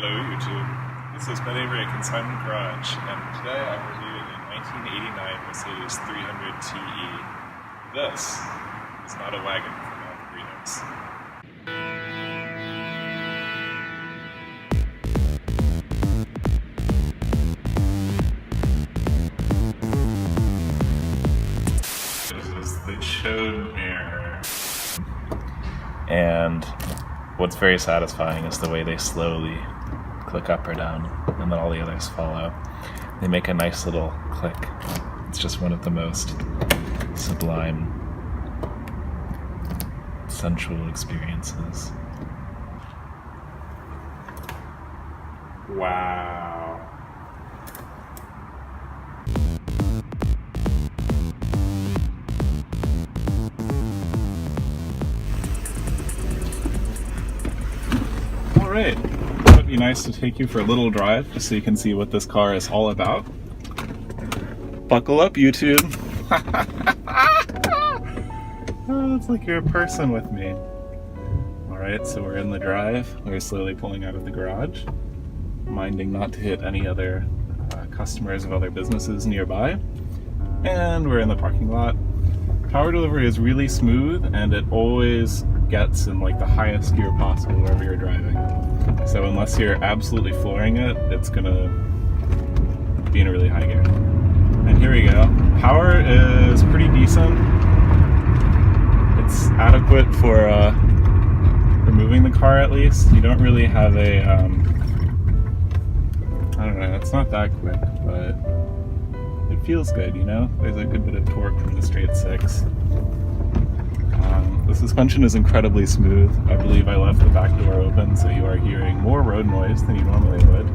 Hello YouTube, this is Ben Avery at Consignment Garage, and today I'm reviewing a 1989 Mercedes 300 TE. This is not a wagon for mouth breathers. This is the chode mirror. And what's very satisfying is the way they slowly click up or down, and then all the others follow. They make a nice little click. It's just one of the most sublime, sensual experiences. Wow. All right. Be nice to take you for a little drive just so you can see what this car is all about. Buckle up, YouTube. Oh, it's like you're a person with me. Alright, so we're in the drive. We're slowly pulling out of the garage, minding not to hit any other customers of other businesses nearby. And we're in the parking lot. Power delivery is really smooth, and it always gets in like the highest gear possible wherever you're driving. So unless you're absolutely flooring it, it's gonna be in a really high gear. And here we go. Power is pretty decent. It's adequate for moving the car at least. You don't really have a, I don't know, it's not that quick, but it feels good, you know? There's a good bit of torque from the straight six. The suspension is incredibly smooth. I believe I left the back door open, so you are hearing more road noise than you normally would.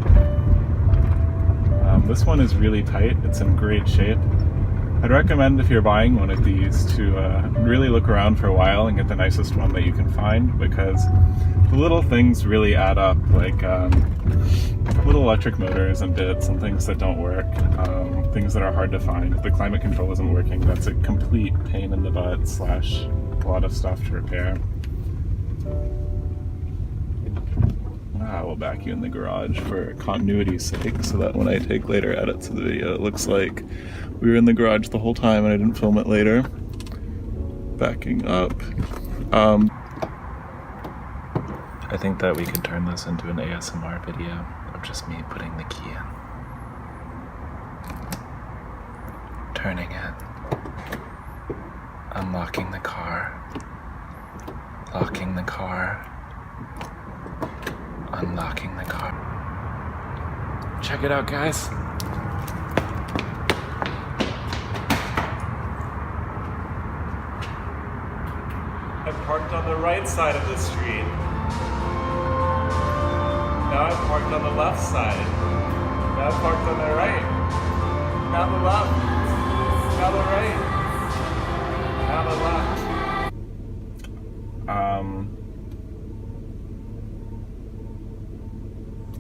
This one is really tight. It's in great shape. I'd recommend, if you're buying one of these, to really look around for a while and get the nicest one that you can find, because the little things really add up, like little electric motors and bits and things that don't work, things that are hard to find. If the climate control isn't working, that's a complete pain in the butt / a lot of stuff to repair. We'll back you in the garage for continuity's sake, so that when I take later edits of the video, it looks like we were in the garage the whole time and I didn't film it later. Backing up. I think that we could turn this into an ASMR video of just me putting the key in. Turning it. Unlocking the car. Locking the car. Unlocking the car. Check it out, guys. I'm parked on the right side of the street. Now I'm parked on the left side. Now I'm parked on the right. Now the left. Now the right. Now the left.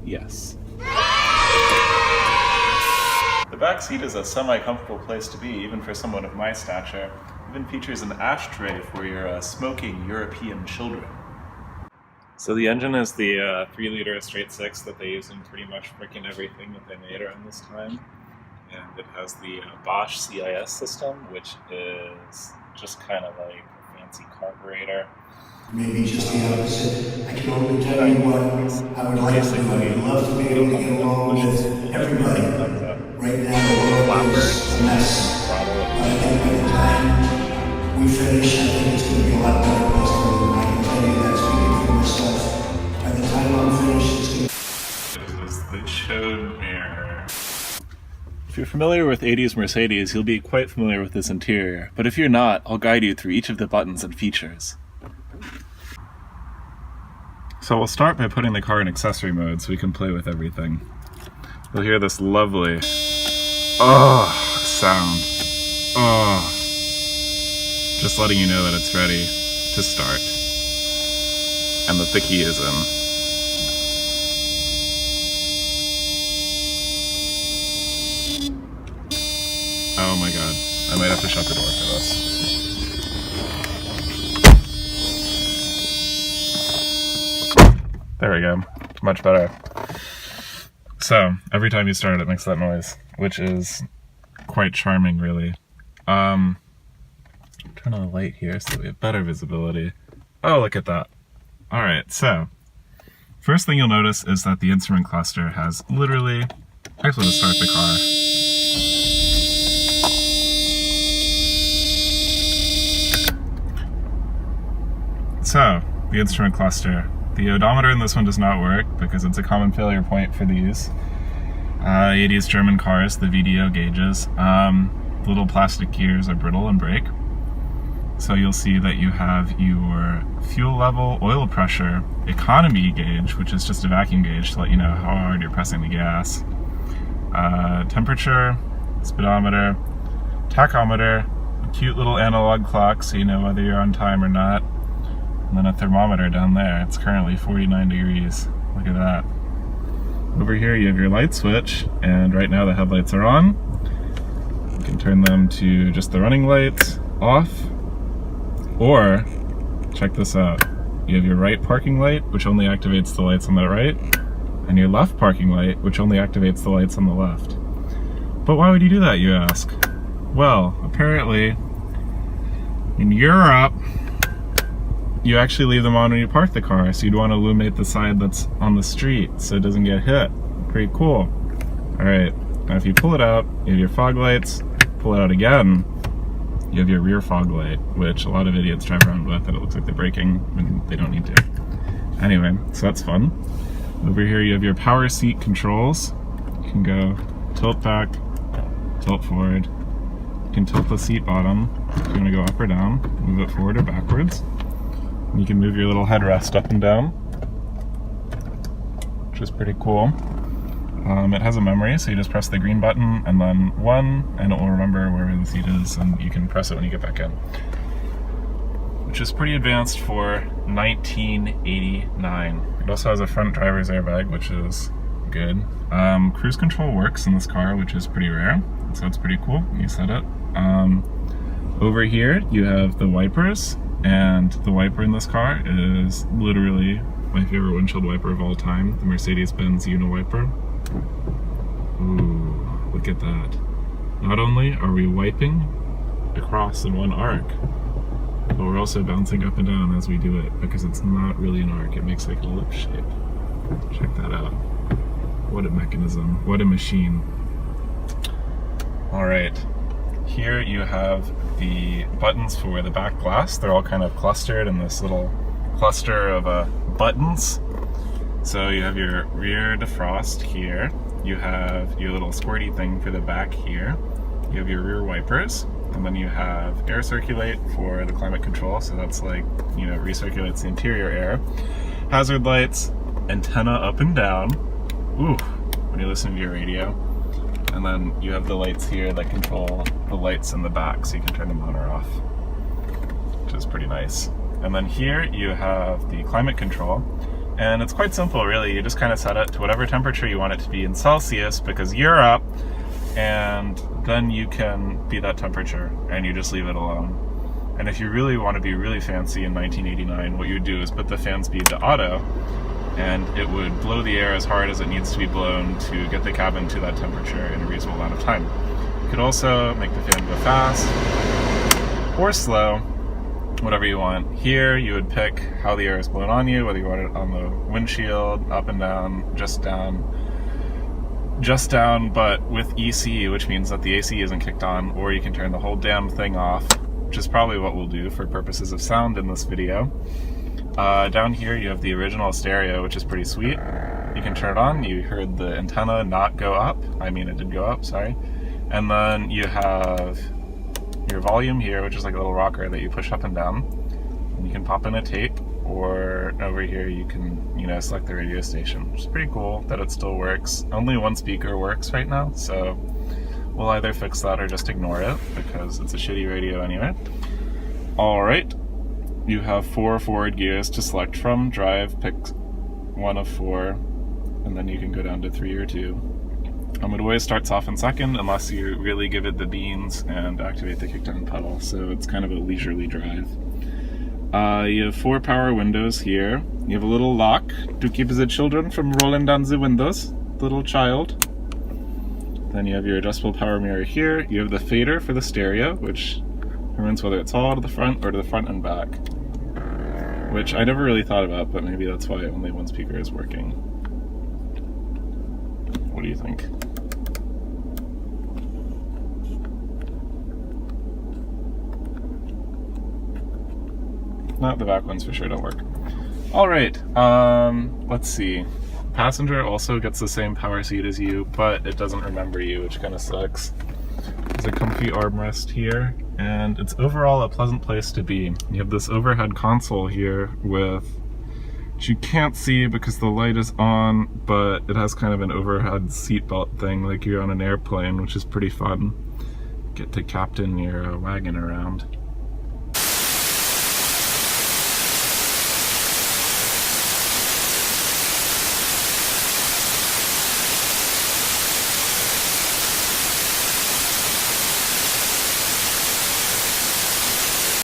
Yes. The back seat is a semi-comfortable place to be, even for someone of my stature. It even features an ashtray for your smoking European children. So the engine is the 3-liter straight six that they use in pretty much freaking everything that they made around this time. And it has the Bosch CIS system, which is just kind of like a fancy carburetor. Maybe just the opposite. I can only tell you what I would like to do. I would love to be able to get along with everybody. Right now, the world is a mess. But I think by the time we finish, I think it's going to be a lot better place to live. I can tell you that speaking for myself. By the time I'm finished, it's going to be... This is the chode mirror. If you're familiar with 80s Mercedes, you'll be quite familiar with this interior. But if you're not, I'll guide you through each of the buttons and features. So we'll start by putting the car in accessory mode so we can play with everything. You'll hear this lovely sound. Just letting you know that it's ready to start. And that the key is in. Oh my god. I might have to shut the door for this. There we go. Much better. So every time you start it makes that noise, which is quite charming, really. Turn on the light here so we have better visibility. Oh, look at that. Alright, so first thing you'll notice is that the instrument cluster has literally, actually let's start the car. So, the instrument cluster. The odometer in this one does not work because it's a common failure point for these 80s German cars, the VDO gauges. Little plastic gears are brittle and break. So you'll see that you have your fuel level, oil pressure, economy gauge, which is just a vacuum gauge to let you know how hard you're pressing the gas, temperature, speedometer, tachometer, a cute little analog clock so you know whether you're on time or not, and then a thermometer down there. It's currently 49 degrees. Look at that. Over here you have your light switch, and right now the headlights are on. You can turn them to just the running lights off. Or, check this out, you have your right parking light, which only activates the lights on the right, and your left parking light, which only activates the lights on the left. But why would you do that, you ask? Well, apparently, in Europe, you actually leave them on when you park the car, so you'd want to illuminate the side that's on the street so it doesn't get hit. Pretty cool. Alright, now if you pull it out, you have your fog lights, pull it out again, you have your rear fog light, which a lot of idiots drive around with, and it looks like they're braking when they don't need to. Anyway, so that's fun. Over here you have your power seat controls. You can go tilt back, tilt forward. You can tilt the seat bottom if you want to go up or down, move it forward or backwards. And you can move your little headrest up and down, which is pretty cool. It has a memory, so you just press the green button and then 1, and it will remember where the seat is, and you can press it when you get back in. Which is pretty advanced for 1989. It also has a front driver's airbag, which is good. Cruise control works in this car, which is pretty rare, so it's pretty cool when you set it. Over here, you have the wipers, and the wiper in this car is literally my favorite windshield wiper of all time, the Mercedes Benz Uniwiper. Ooh, look at that. Not only are we wiping across in one arc, but we're also bouncing up and down as we do it, because it's not really an arc, it makes like a lip shape. Check that out. What a mechanism, what a machine. Alright, here you have the buttons for the back glass. They're all kind of clustered in this little cluster of buttons. So you have your rear defrost here, you have your little squirty thing for the back here, you have your rear wipers, and then you have air circulate for the climate control, so that's like, you know, recirculates the interior air. Hazard lights, antenna up and down, ooh, when you listen to your radio. And then you have the lights here that control the lights in the back, so you can turn them on or off, which is pretty nice. And then here you have the climate control. And it's quite simple, really. You just kind of set it to whatever temperature you want it to be in Celsius, because you're up, and then you can be that temperature, and you just leave it alone. And if you really want to be really fancy in 1989, what you would do is put the fan speed to auto, and it would blow the air as hard as it needs to be blown to get the cabin to that temperature in a reasonable amount of time. You could also make the fan go fast, or slow, whatever you want. Here you would pick how the air is blown on you, whether you want it on the windshield, up and down, just down, but with EC, which means that the AC isn't kicked on, or you can turn the whole damn thing off, which is probably what we'll do for purposes of sound in this video. Down here you have the original stereo, which is pretty sweet. You can turn it on. You heard the antenna not go up. I mean, it did go up, sorry. And then you have your volume here, which is like a little rocker that you push up and down. And you can pop in a tape, or over here you can, you know, select the radio station, which is pretty cool that it still works. Only one speaker works right now, so we'll either fix that or just ignore it, because it's a shitty radio anyway. Alright, you have 4 forward gears to select from. Drive, pick one of 4, and then you can go down to 3 or 2. It always starts off in second unless you really give it the beans and activate the kickdown pedal, so it's kind of a leisurely drive. You have 4 power windows here. You have a little lock to keep the children from rolling down the windows. little child. Then you have your adjustable power mirror here. You have the fader for the stereo, which determines whether it's all to the front or to the front and back. Which I never really thought about, but maybe that's why only one speaker is working. What do you think? Not the back ones for sure don't work. All right, let's see. Passenger also gets the same power seat as you, but it doesn't remember you, which kind of sucks. There's a comfy armrest here, and it's overall a pleasant place to be. You have this overhead console here which you can't see because the light is on, but it has kind of an overhead seatbelt thing like you're on an airplane, which is pretty fun. Get to captain your wagon around.